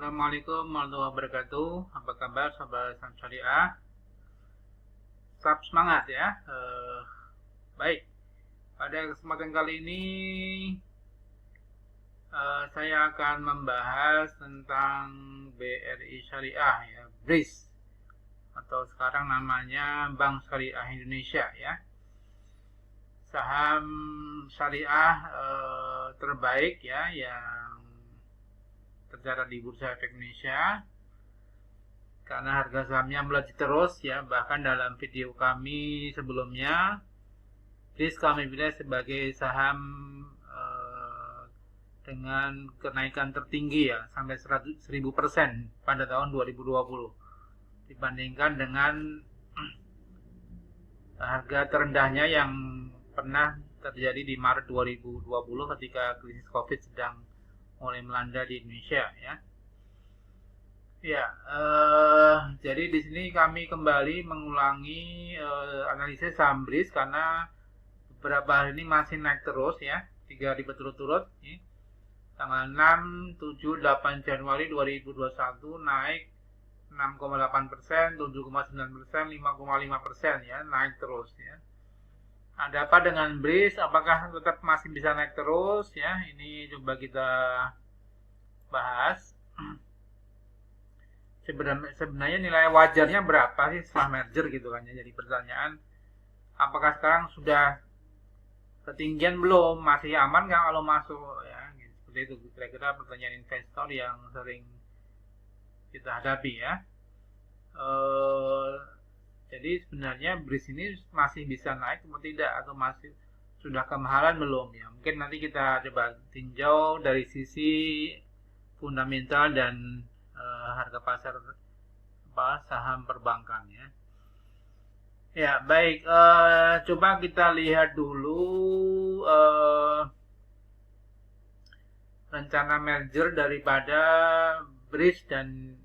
Assalamualaikum warahmatullahi wabarakatuh. Apa kabar sahabat Saham Syariah? Tetap semangat ya. Baik, pada kesempatan kali ini saya akan membahas tentang BRI Syariah ya, BRIS atau sekarang namanya Bank Syariah Indonesia ya. Saham syariah terbaik ya yang tercatat di Bursa Efek Indonesia, karena harga sahamnya melejit terus ya. Bahkan dalam video kami sebelumnya, BRIS kami pilih sebagai saham dengan kenaikan tertinggi ya, sampai 1000% pada tahun 2020 dibandingkan dengan harga terendahnya yang pernah terjadi di Maret 2020 ketika krisis COVID sedang mulai melanda di Indonesia ya. Ya, jadi di sini kami kembali mengulangi analisis saham BRIS karena beberapa hari ini masih naik terus ya, 3 hari berturut-turut. Tanggal 6, 7, 8 Januari 2021 naik 6,8%, 7,9%, 5,5% ya, naik terus ya. Ada apa dengan BRIS? Apakah tetap masih bisa naik terus ya? Ini coba kita bahas. Sebenarnya nilai wajarnya berapa sih setelah merger gitu kan ya. Jadi pertanyaan, apakah sekarang sudah ketinggian belum? Masih aman nggak kalau masuk ya? Seperti itu kira-kira pertanyaan investor yang sering kita hadapi ya. Jadi sebenarnya BRIS ini masih bisa naik atau tidak, atau masih sudah kemahalan belum ya? Mungkin nanti kita coba tinjau dari sisi fundamental dan harga pasar saham perbankan ya. Ya baik, coba kita lihat dulu rencana merger daripada BRIS dan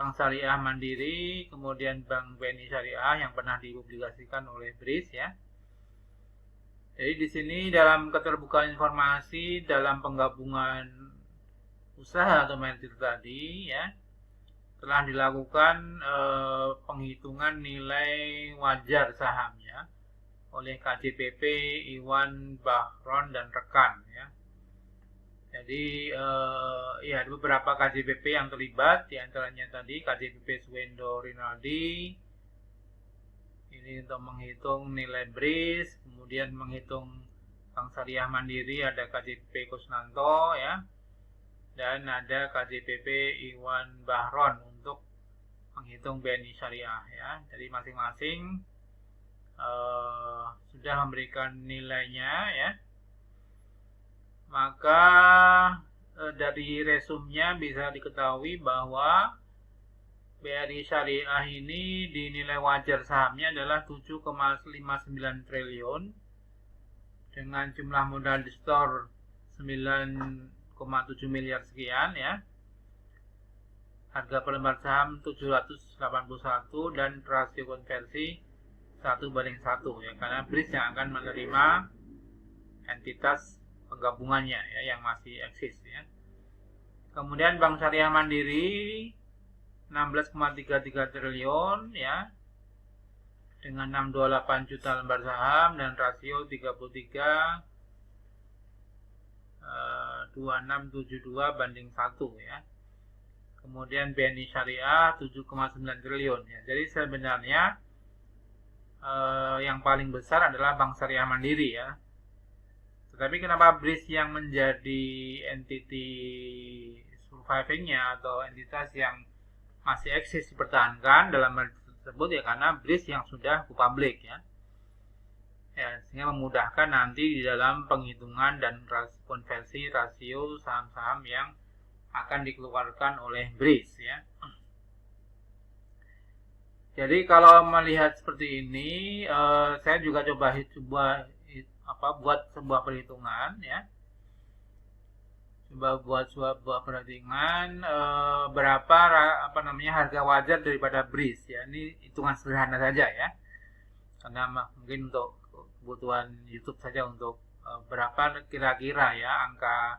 Bank Syariah Mandiri, kemudian Bank BNI Syariah yang pernah dipublikasikan oleh BRIS ya. Jadi di sini dalam keterbukaan informasi dalam penggabungan usaha atau merger tadi ya, telah dilakukan penghitungan nilai wajar sahamnya oleh KJPP, Iwan, Bahron dan rekan ya. Jadi ya ada beberapa KJPP yang terlibat, diantaranya tadi KJPP Suwendo Rinaldi ini untuk menghitung nilai BRIS, kemudian menghitung Bank Syariah Mandiri ada KJPP Kusnanto ya, dan ada KJPP Iwan Bahron untuk menghitung BNI Syariah ya. Jadi masing-masing sudah memberikan nilainya ya. Maka dari resumnya bisa diketahui bahwa BRI Syariah ini dinilai wajar sahamnya adalah 7,59 triliun dengan jumlah modal di store 9,7 miliar sekian ya. Harga per lembar saham 781 dan rasio konversi 1:1 ya, karena BRIS yang akan menerima entitas penggabungannya ya yang masih eksis ya. Kemudian Bank Syariah Mandiri 16,33 triliun ya, dengan 628 juta lembar saham dan rasio 33,2672/1 ya. Kemudian BNI Syariah 7,9 triliun ya. Jadi sebenarnya yang paling besar adalah Bank Syariah Mandiri ya. Tetapi kenapa BRIS yang menjadi entity survivingnya atau entitas yang masih eksis dipertahankan dalam hal tersebut ya, karena BRIS yang sudah go public ya. Ya, sehingga memudahkan nanti di dalam penghitungan dan konversi rasio saham-saham yang akan dikeluarkan oleh BRIS ya. Jadi kalau melihat seperti ini, saya juga coba buat sebuah perhitungan ya. Coba buat sebuah perhitungan berapa harga wajar daripada BRIS ya. Ini hitungan sederhana saja ya. Karena mungkin untuk kebutuhan YouTube saja, untuk berapa kira-kira ya angka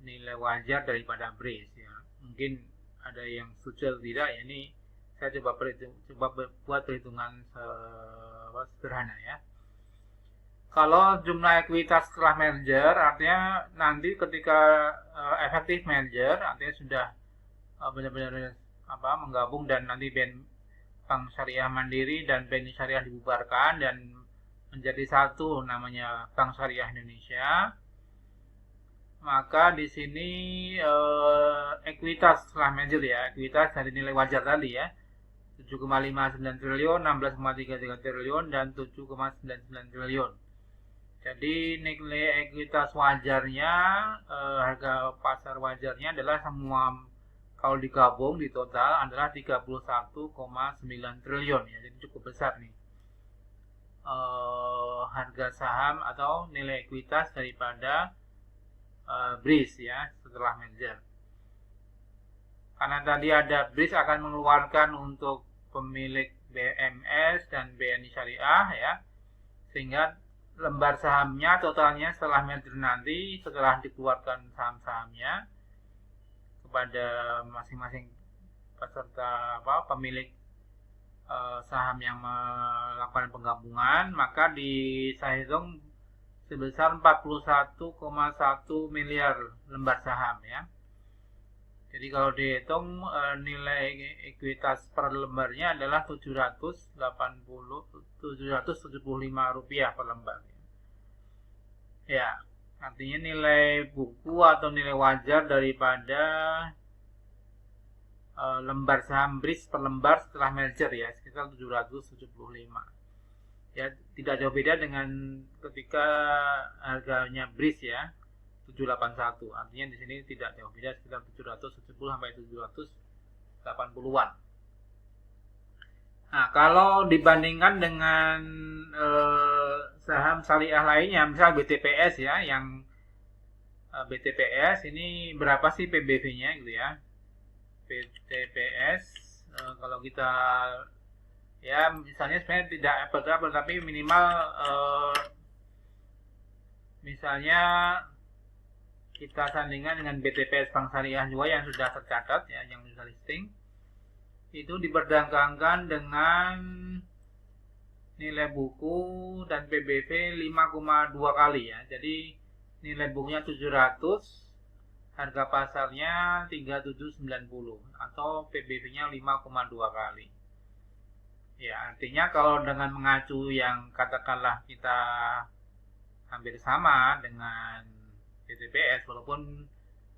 nilai wajar daripada BRIS ya. Mungkin ada yang setuju atau tidak ya. Ini saya coba buat perhitungan sederhana ya. Kalau jumlah ekuitas setelah merger, artinya nanti ketika efektif merger, artinya sudah benar-benar menggabung dan nanti Bank Syariah Mandiri dan BNI Syariah dibubarkan dan menjadi satu namanya Bank Syariah Indonesia. Maka di sini ekuitas setelah merger ya, ekuitas dari nilai wajar tadi ya, 7,59 triliun, 16,33 triliun, dan 7,99 triliun. Jadi nilai ekuitas wajarnya, harga pasar wajarnya adalah semua kalau digabung di total adalah 31,9 triliun ya. Jadi cukup besar nih harga saham atau nilai ekuitas daripada BRIS ya setelah merger. Karena tadi ada BRIS akan mengeluarkan untuk pemilik BMS dan BNI Syariah ya, sehingga lembar sahamnya totalnya setelah merger nanti, setelah dikeluarkan saham-sahamnya kepada masing-masing peserta pemilik saham yang melakukan penggabungan, maka saya hitung sebesar 41,1 miliar lembar saham ya. Jadi kalau dihitung nilai ekuitas per lembarnya adalah 775 rupiah per lembar. Ya, artinya nilai buku atau nilai wajar daripada lembar saham BRIS per lembar setelah merger ya sekitar 775. Ya, tidak jauh beda dengan ketika harganya BRIS ya 781. Artinya di sini tidak jauh beda, sekitar 770 sampai 780-an. Nah, kalau dibandingkan dengan saham syariah lainnya, misal BTPS ya, yang BTPS ini berapa sih PBV-nya gitu ya? BTPS kalau kita ya misalnya sebenarnya tidak apple tapi minimal misalnya kita sandingkan dengan BTPS Bank Syariah juga yang sudah tercatat ya, yang sudah listing, itu diperdagangkan dengan nilai buku dan PBV 5,2 kali ya. Jadi nilai bukunya 700, harga pasarnya 3790 atau PBV-nya 5,2 kali. Ya, artinya kalau dengan mengacu yang katakanlah kita hampir sama dengan BTPS, walaupun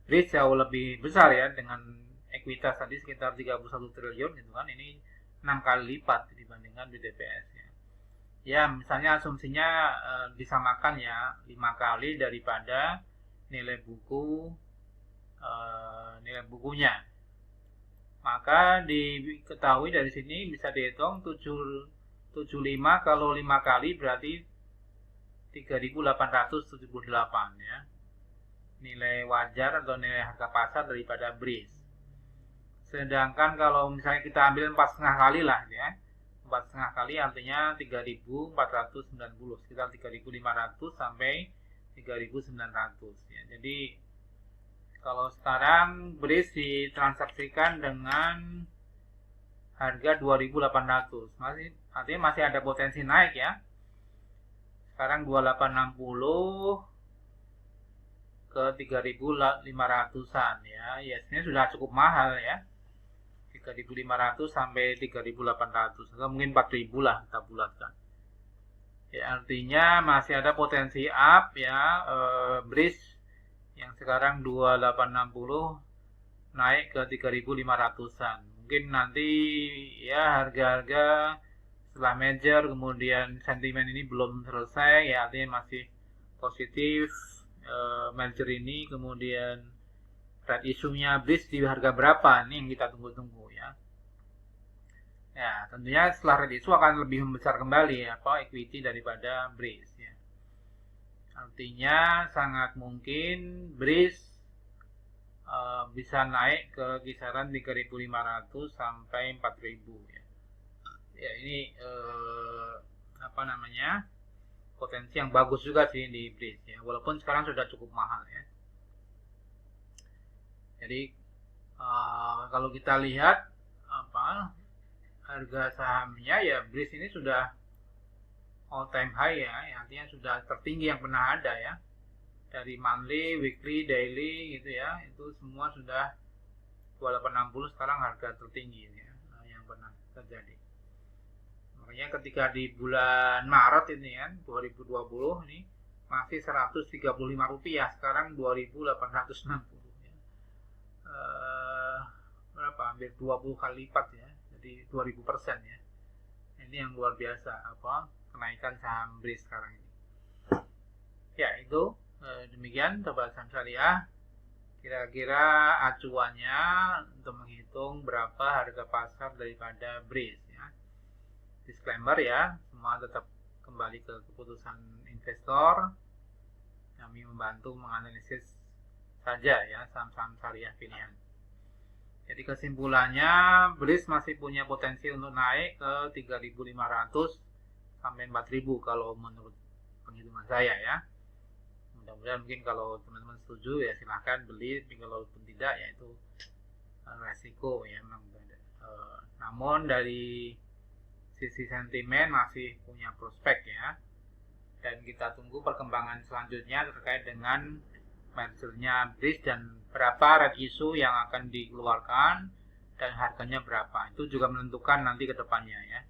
BRIS jauh lebih besar ya, dengan ekuitas tadi sekitar 31 triliun gitu kan, ini 6 kali lipat dibandingkan BTPS ya. Ya, misalnya asumsinya disamakan ya 5 kali daripada nilai bukunya. Maka diketahui dari sini bisa dihitung 75 kalau 5 kali berarti 3.878 ya. Nilai wajar atau nilai harga pasar daripada BRIS. Sedangkan kalau misalnya kita ambil 4,5 kali lah ya, 4,5 kali artinya 3.490, sekitar 3.500 sampai 3.900 ya. Jadi kalau sekarang BRIS ditransaksikan dengan harga 2.800, artinya masih ada potensi naik ya. Sekarang 2.860 ke 3.500-an ya. Ya sebenarnya sudah cukup mahal ya. 3.500 sampai 3.800 atau mungkin 4.000 lah kita bulatkan. Ya, artinya masih ada potensi up ya, BRIS yang sekarang 2.860 naik ke 3.500-an. Mungkin nanti ya harga-harga setelah merger kemudian sentimen ini belum selesai ya, artinya masih positif merger ini, kemudian red issue-nya BRIS di harga berapa ini yang kita tunggu-tunggu ya. Ya, tentunya setelah red issue akan lebih membesar kembali equity daripada BRIS ya. Artinya sangat mungkin BRIS bisa naik ke kisaran 3.500 sampai 4.000 ya. Ya, ini potensi yang bagus juga sih di BRIS ya, walaupun sekarang sudah cukup mahal ya. Jadi Kalau kita lihat harga sahamnya ya BRIS ini sudah all time high ya, artinya sudah tertinggi yang pernah ada ya, dari monthly, weekly, daily gitu ya, itu semua sudah 2860 sekarang harga tertinggi ya, yang pernah terjadi. Makanya ketika di bulan Maret ini kan 2020 ini masih Rp135, sekarang 2.860 ya. Berapa? Hampir 20 kali lipat ya. Jadi 2000% ya. Ini yang luar biasa kenaikan saham BRIS sekarang ini. Ya, itu demikian sobat saham syariah. Kira-kira acuannya untuk menghitung berapa harga pasar daripada BRIS ya. Disclaimer ya, semua tetap kembali ke keputusan investor. Kami membantu menganalisis saja ya saham-saham syariah pilihan. Jadi kesimpulannya BRIS masih punya potensi untuk naik ke 3.500 sampai 4.000 kalau menurut penghitungan saya ya. Mudah-mudahan mungkin kalau teman-teman setuju ya silahkan beli, tapi kalau pun tidak ya itu resiko ya memang. Namun dari sisi sentimen masih punya prospek ya, dan kita tunggu perkembangan selanjutnya terkait dengan mergernya BRIS dan berapa red issue yang akan dikeluarkan dan harganya berapa, itu juga menentukan nanti ke depannya ya.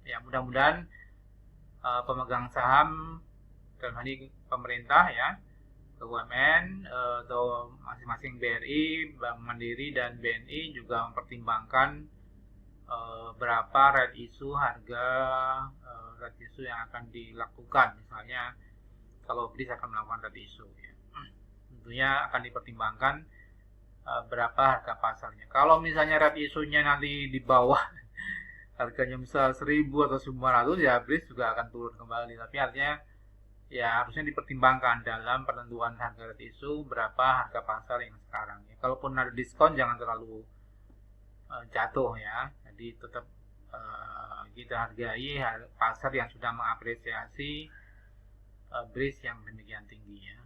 Ya mudah-mudahan pemegang saham dalam hal ini pemerintah ya, BUMN atau masing-masing BRI, Bank Mandiri dan BNI juga mempertimbangkan berapa red issue, harga red issue yang akan dilakukan. Misalnya kalau BRIS akan melakukan red issue ya, tentunya akan dipertimbangkan berapa harga pasarnya. Kalau misalnya red issue-nya nanti di bawah harganya misal 1.000 atau 900 ya BRIS juga akan turun kembali. Tapi artinya ya harusnya dipertimbangkan dalam penentuan harga red issue berapa harga pasar yang sekarang ya. Kalaupun ada diskon jangan terlalu jatuh ya. Jadi tetap kita hargai pasar yang sudah mengapresiasi BRIS yang demikian tinggi ya.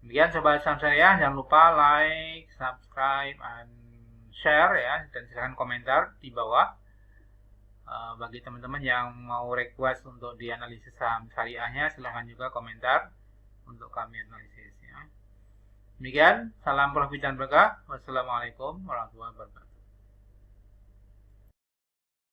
Demikian sobat saham saya, jangan lupa like, subscribe, and share ya, dan silahkan komentar di bawah. Bagi teman-teman yang mau request untuk dianalisis saham syariahnya, silahkan juga komentar untuk kami analisis ya. Demikian, salam profit dan berkah. Wassalamualaikum warahmatullahi wabarakatuh.